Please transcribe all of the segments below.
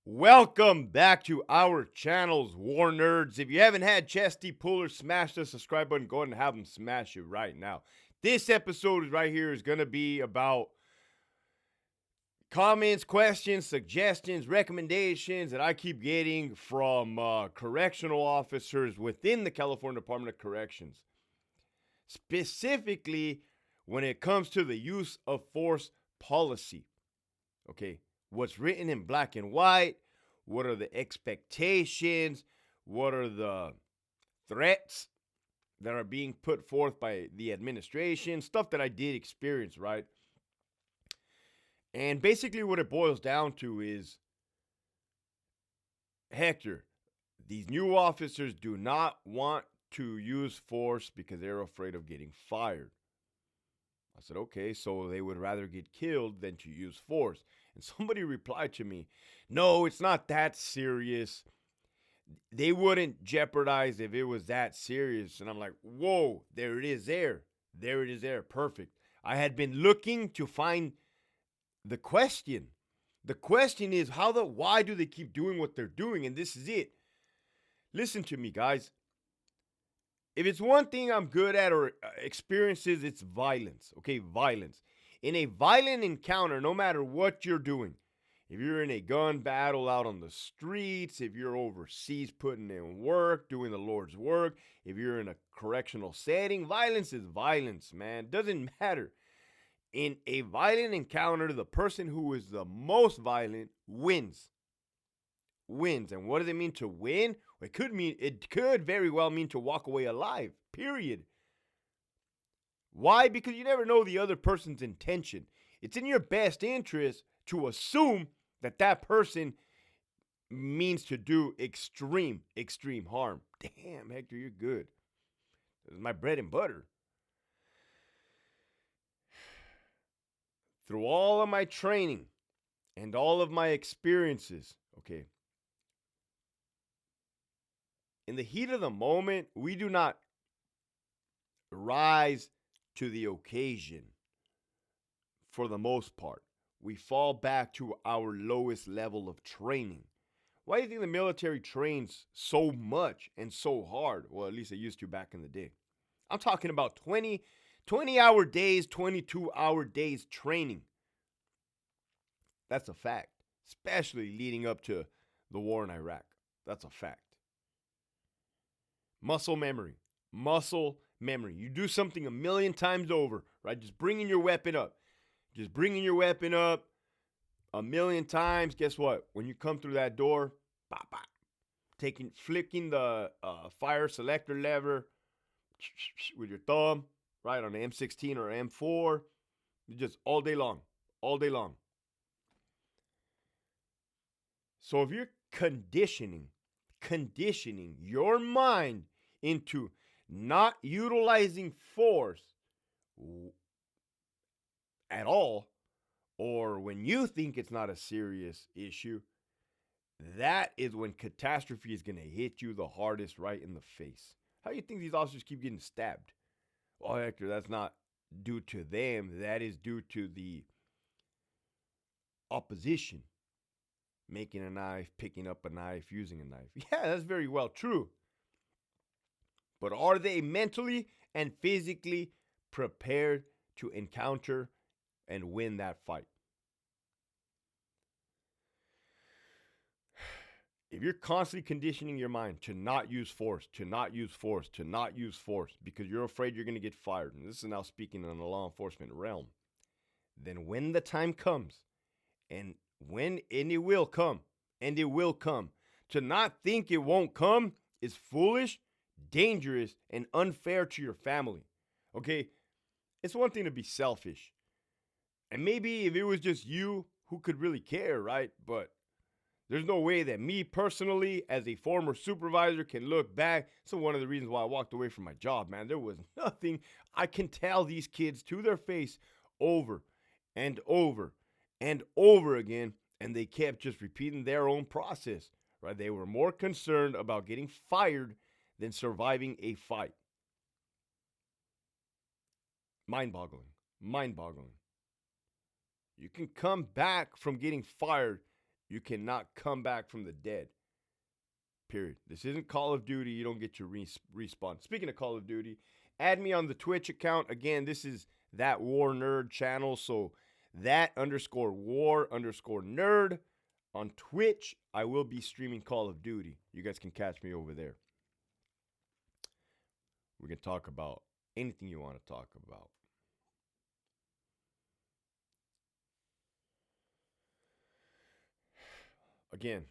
Welcome back to our channels, War Nerds. If you haven't had Chesty Puller smash the subscribe button, go ahead and have them smash it right now. This episode right here is going to be about comments, questions, suggestions, recommendations that I keep getting from correctional officers within the California Department of Corrections. Specifically, when it comes to the use of force policy. Okay, what's written in black and white? What are the expectations? What are the threats that are being put forth by the administration? Stuff that I did experience, right? And basically, what it boils down to is Hector, these new officers do not want to use force because they're afraid of getting fired. I said, okay, so they would rather get killed than to use force. And somebody replied to me, no, it's not that serious. They wouldn't jeopardize if it was that serious. And I'm like, whoa, there it is there. There it is there. Perfect. I had been looking to find the question. The question is why do they keep doing what they're doing? And this is it. Listen to me, guys. If it's one thing I'm good at or experiences, it's violence. Okay, violence. In a violent encounter, no matter what you're doing, if you're in a gun battle out on the streets, if you're overseas putting in work, doing the Lord's work, if you're in a correctional setting, violence is violence, man. Doesn't matter. In a violent encounter, the person who is the most violent wins. Wins. And what does it mean to win? It could very well mean to walk away alive. Period. Why? Because you never know the other person's intention. It's in your best interest to assume that that person means to do extreme harm. Damn, Hector, you're good. This is my bread and butter. Through all of my training and all of my experiences, okay, in the heat of the moment, we do not rise to the occasion for the most part. We fall back to our lowest level of training. Why do you think the military trains so much and so hard? Well, at least it used to back in the day. I'm talking about 20-hour days, 22-hour days training. That's a fact, especially leading up to the war in Iraq. That's a fact. Muscle memory. Muscle memory. You do something a million times over, right? Just bringing your weapon up. Just bringing your weapon up a million times. Guess what? When you come through that door, bop, bop, flicking the fire selector lever with your thumb, right, on the M16 or M4, just all day long, all day long. So if you're conditioning your mind into not utilizing force at all, or when you think it's not a serious issue, that is when catastrophe is going to hit you the hardest right in the face. How do you think these officers keep getting stabbed? Well, Hector, that's not due to them. That is due to the opposition making a knife, picking up a knife, using a knife. Yeah, that's very well true. But are they mentally and physically prepared to encounter and win that fight? If you're constantly conditioning your mind to not use force, because you're afraid you're going to get fired, and this is now speaking in the law enforcement realm, then when the time comes, and it will come, to not think it won't come is foolish, dangerous, and unfair to your family. Okay? It's one thing to be selfish. And maybe if it was just you, who could really care, right? But there's no way that me personally, as a former supervisor, can look back. So one of the reasons why I walked away from my job, man, there was nothing I can tell these kids to their face over and over and over again. And they kept just repeating their own process, right? They were more concerned about getting fired than surviving a fight. Mind-boggling. Mind-boggling. You can come back from getting fired You cannot come back from the dead. Period. This isn't Call of Duty. You don't get your respawn. Speaking of Call of Duty, add me on the Twitch account. Again, this is That War Nerd channel. So that _war_nerd on Twitch. I will be streaming Call of Duty. You guys can catch me over there. We can talk about anything you want to talk about. Again,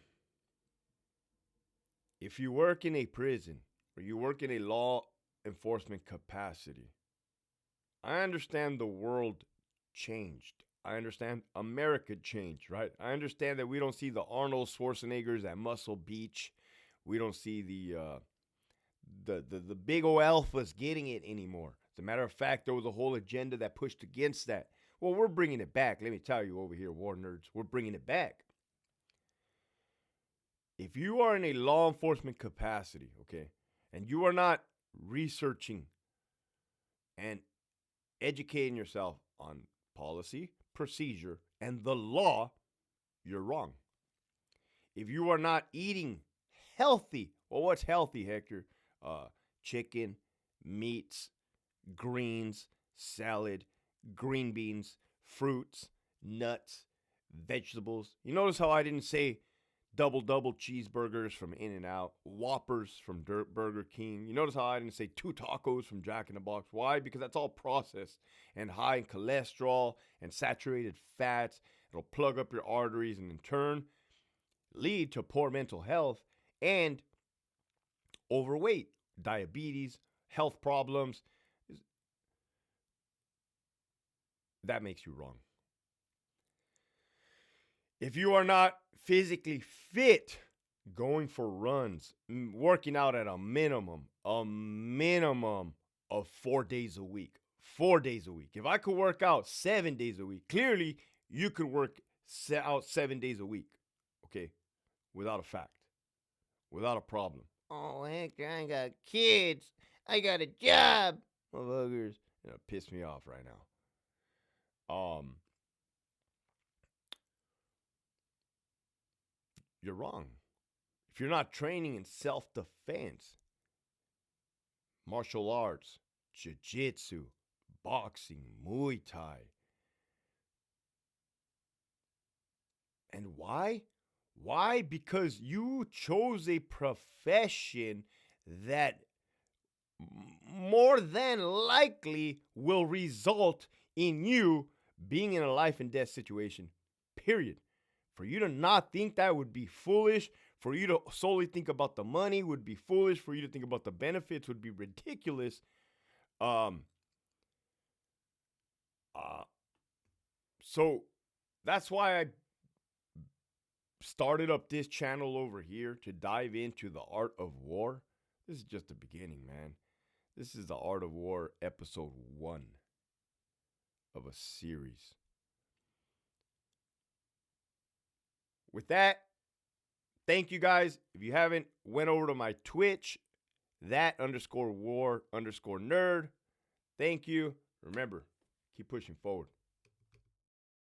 if you work in a prison or you work in a law enforcement capacity, I understand the world changed. I understand America changed, right? I understand that we don't see the Arnold Schwarzeneggers at Muscle Beach. We don't see the big O alphas getting it anymore. As a matter of fact, there was a whole agenda that pushed against that. Well, we're bringing it back. Let me tell you over here, War Nerds, we're bringing it back. If you are in a law enforcement capacity, okay, and you are not researching and educating yourself on policy, procedure, and the law, you're wrong. If you are not eating healthy, well, what's healthy, Hector? Chicken, meats, greens, salad, green beans, fruits, nuts, vegetables. You notice how I didn't say double cheeseburgers from In-N-Out, Whoppers from Burger King. You notice how I didn't say 2 tacos from Jack in the Box. Why? Because that's all processed and high in cholesterol and saturated fats. It'll plug up your arteries and in turn lead to poor mental health and overweight, diabetes, health problems. That makes you wrong. If you are not physically fit, going for runs, working out at a minimum of 4 days a week. 4 days a week. If I could work out 7 days a week, clearly you could work out 7 days a week. Okay? Without a fact. Without a problem. Oh, Hector, I got kids. I got a job. Motherfuckers. Piss me off right now. You're wrong. If you're not training in self-defense, martial arts, jiu-jitsu, boxing, Muay Thai. And why? Why? Because you chose a profession that more than likely will result in you being in a life and death situation, period. For you to not think that would be foolish. For you to solely think about the money would be foolish. For you to think about the benefits would be ridiculous. So that's why I started up this channel over here to dive into the art of war. This is just the beginning, man. This is the Art of War episode 1 of a series. With that, thank you guys. If you haven't, went over to my Twitch, that_war_nerd. Thank you. Remember, keep pushing forward.